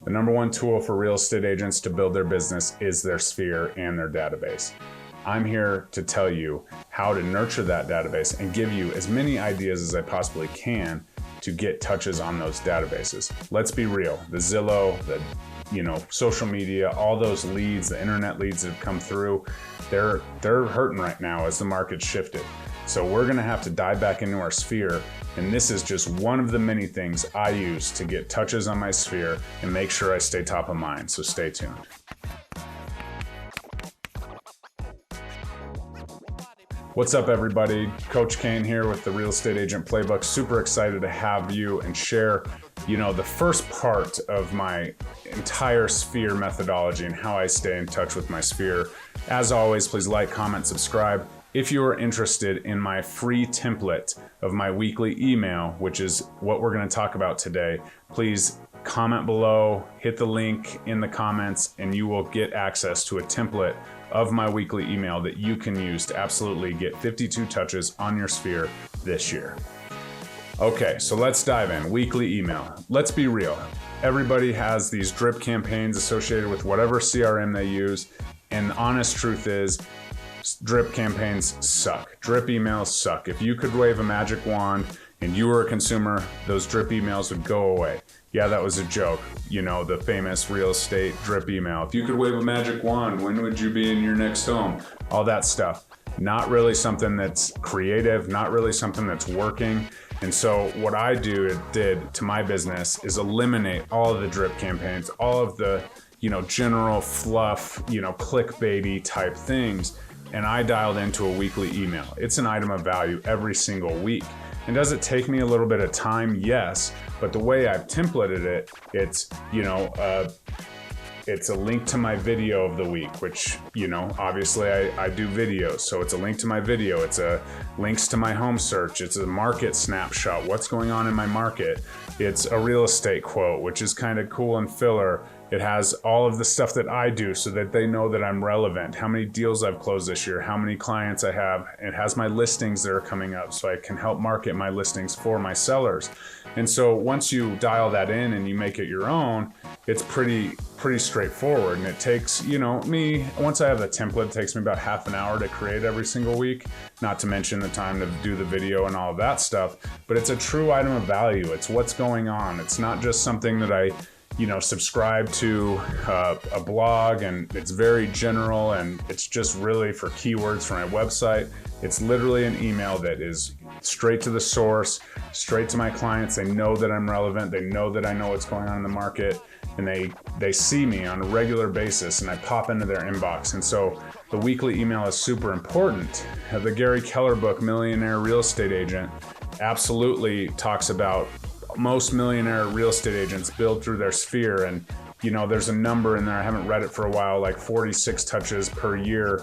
The number one tool for real estate agents to build their business is their sphere and their database. I'm here to tell you how to nurture that database and give you as many ideas as I possibly can to get touches on those databases. Let's be real, the Zillow, the social media, all those leads, the internet leads that have come through, they're hurting right now as the market's shifted. So we're gonna have to dive back into our sphere, and this is just one of the many things I use to get touches on my sphere and make sure I stay top of mind, so stay tuned. What's up, everybody? Coach Kane here with the Real Estate Agent Playbook. Super excited to have you and share, the first part of my entire sphere methodology and how I stay in touch with my sphere. As always, please like, comment, subscribe. If you are interested in my free template of my weekly email, which is what we're going to talk about today, please comment below, hit the link in the comments, and you will get access to a template of my weekly email that you can use to absolutely get 52 touches on your sphere this year. Okay, so let's dive in. Weekly email. Let's be real. Everybody has these drip campaigns associated with whatever CRM they use, and the honest truth is, drip campaigns suck. Drip emails suck. If you could wave a magic wand and you were a consumer, those drip emails would go away. Yeah, that was a joke. The famous real estate drip email. If you could wave a magic wand, when would you be in your next home? All that stuff. Not really something that's creative, not really something that's working. And so what I did to my business is eliminate all of the drip campaigns, all of the, general fluff, clickbaity type things. And I dialed into a weekly email. It's an item of value every single week. And does it take me a little bit of time? Yes. But the way I've templated it, it's a link to my video of the week, which, obviously I do videos. So it's a link to my video. It's links to my home search. It's a market snapshot. What's going on in my market? It's a real estate quote, which is kind of cool and filler. It has all of the stuff that I do so that they know that I'm relevant, how many deals I've closed this year, how many clients I have. It has my listings that are coming up so I can help market my listings for my sellers. And so once you dial that in and you make it your own, it's pretty straightforward. And it takes, once I have the template, it takes me about half an hour to create every single week, not to mention the time to do the video and all of that stuff. But it's a true item of value. It's what's going on. It's not just something that I subscribe to a blog, and it's very general, and it's just really for keywords for my website. It's literally an email that is straight to the source, straight to my clients. They know that I'm relevant. They know that I know what's going on in the market, and they see me on a regular basis, and I pop into their inbox. And so the weekly email is super important. The Gary Keller book, Millionaire Real Estate Agent, absolutely talks about most millionaire real estate agents build through their sphere, and there's a number in there, I haven't read it for a while, like 46 touches per year.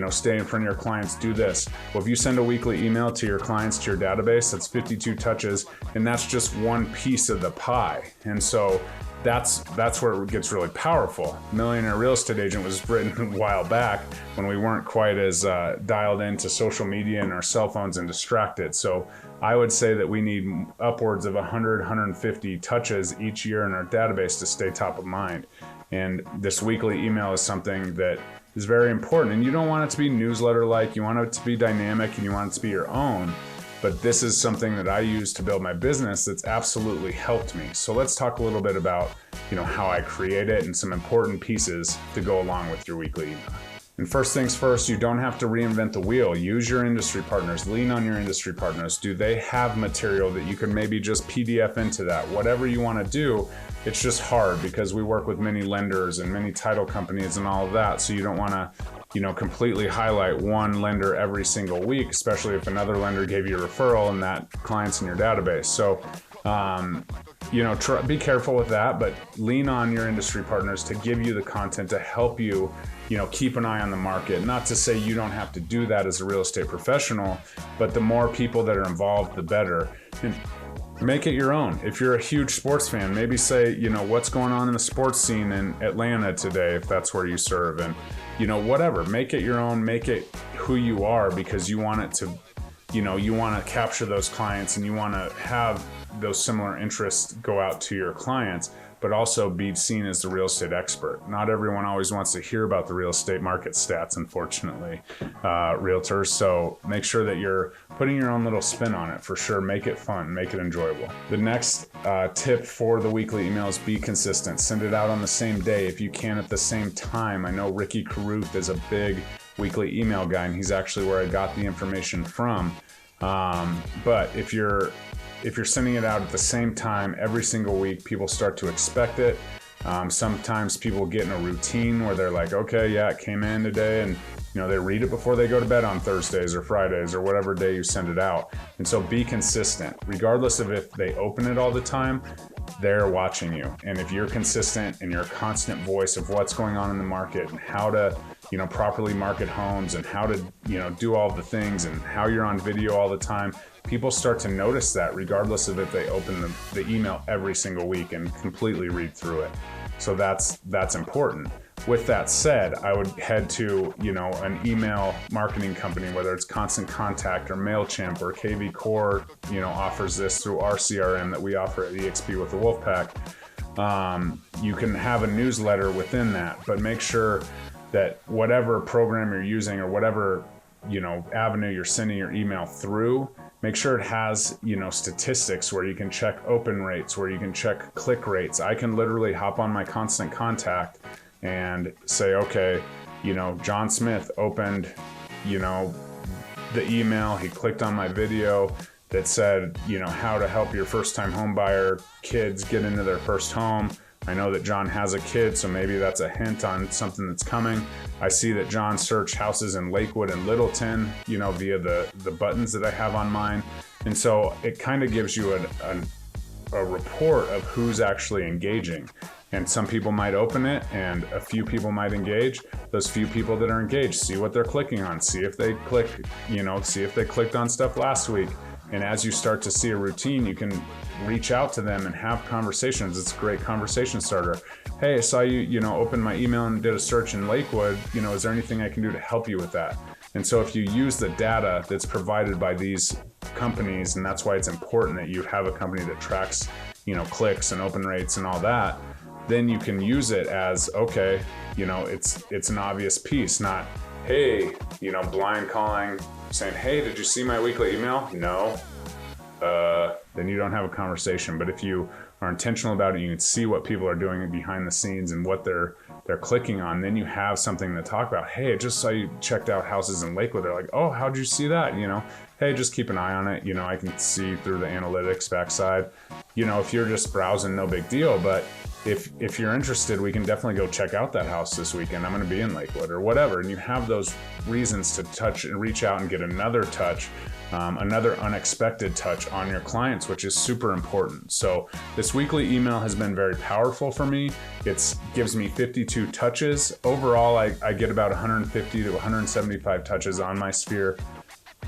Stay in front of your clients, do this. Well, if you send a weekly email to your clients, to your database, that's 52 touches, and that's just one piece of the pie. And so that's where it gets really powerful. Millionaire Real Estate Agent was written a while back when we weren't quite as dialed into social media and our cell phones and distracted. So I would say that we need upwards of 100, 150 touches each year in our database to stay top of mind. And this weekly email is something that is very important. And you don't want it to be newsletter-like, you want it to be dynamic, and you want it to be your own. But this is something that I use to build my business that's absolutely helped me. So let's talk a little bit about, how I create it and some important pieces to go along with your weekly email. And first things first, you don't have to reinvent the wheel. Use your industry partners, lean on your industry partners. Do they have material that you can maybe just PDF into that? Whatever you want to do, it's just hard because we work with many lenders and many title companies and all of that. So you don't want to, completely highlight one lender every single week, especially if another lender gave you a referral and that client's in your database. So, be careful with that, but lean on your industry partners to give you the content to help you, keep an eye on the market. Not to say you don't have to do that as a real estate professional, but the more people that are involved, the better. And make it your own. If you're a huge sports fan, maybe say, what's going on in the sports scene in Atlanta today, if that's where you serve, and, whatever. Make it your own, make it who you are, because you want it to, you want to capture those clients and you want to have those similar interests go out to your clients. but also be seen as the real estate expert. Not everyone always wants to hear about the real estate market stats, unfortunately, realtors. So make sure that you're putting your own little spin on it for sure. Make it fun, make it enjoyable. The next tip for the weekly email is be consistent. Send it out on the same day if you can at the same time. I know Ricky Carruth is a big weekly email guy, and he's actually where I got the information from. But if you're sending it out at the same time every single week, people start to expect it. Sometimes people get in a routine where they're like, okay, yeah, it came in today, and they read it before they go to bed on Thursdays or Fridays or whatever day you send it out. And so be consistent. Regardless of if they open it all the time, they're watching you. And if you're consistent and you're a constant voice of what's going on in the market and how to properly market homes and how to do all the things and how you're on video all the time, people start to notice that regardless of if they open the email every single week and completely read through it. So that's important. With that said, I would head to an email marketing company, whether it's Constant Contact or MailChimp or KVCORE, offers this through our CRM that we offer at eXp with the Wolfpack. You can have a newsletter within that, but make sure that whatever program you're using or whatever avenue you're sending your email through, make sure it has statistics where you can check open rates, where you can check click rates. I can literally hop on my Constant Contact and say, okay, John Smith opened the email, he clicked on my video that said how to help your first-time home buyer kids get into their first home. I know that John has a kid, so maybe that's a hint on something that's coming. I see that John searched houses in Lakewood and Littleton, via the buttons that I have on mine. And so it kind of gives you a report of who's actually engaging. And some people might open it and a few people might engage. Those few people that are engaged, see what they're clicking on, see if they clicked on stuff last week. And as you start to see a routine, you can reach out to them and have conversations. It's a great conversation starter. Hey, I saw you, open my email and did a search in Lakewood. Is there anything I can do to help you with that? And so if you use the data that's provided by these companies, and that's why it's important that you have a company that tracks, clicks and open rates and all that, then you can use it as, okay, it's an obvious piece, not, hey, blind calling, saying, hey, did you see my weekly email? No. Then you don't have a conversation. But if you are intentional about it, you can see what people are doing behind the scenes and what they're clicking on. Then you have something to talk about. Hey, I just saw you checked out houses in Lakewood. They're like, oh, how'd you see that? Hey, just keep an eye on it. I can see through the analytics backside. If you're just browsing, no big deal. But if you're interested, we can definitely go check out that house this weekend. I'm going to be in Lakewood or whatever. And you have those reasons to touch and reach out and get another touch, another unexpected touch on your clients, which is super important. So this weekly email has been very powerful for me. It gives me 52 touches. Overall, I get about 150 to 175 touches on my sphere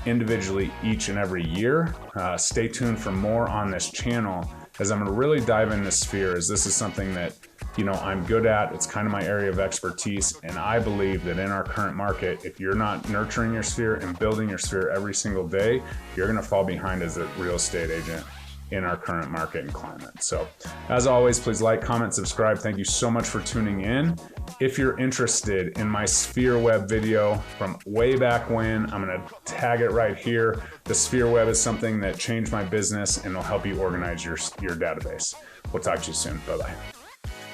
individually each and every year. Stay tuned for more on this channel, as I'm going to really dive into sphere, as this is something that I'm good at. It's kind of my area of expertise, and I believe that in our current market, if you're not nurturing your sphere and building your sphere every single day, you're going to fall behind as a real estate agent in our current market and climate. So as always, please like, comment, subscribe. Thank you so much for tuning in. If you're interested in my Sphere Web video from way back when, I'm going to tag it right here. The Sphere Web is something that changed my business and will help you organize your database. We'll talk to you soon. Bye-bye.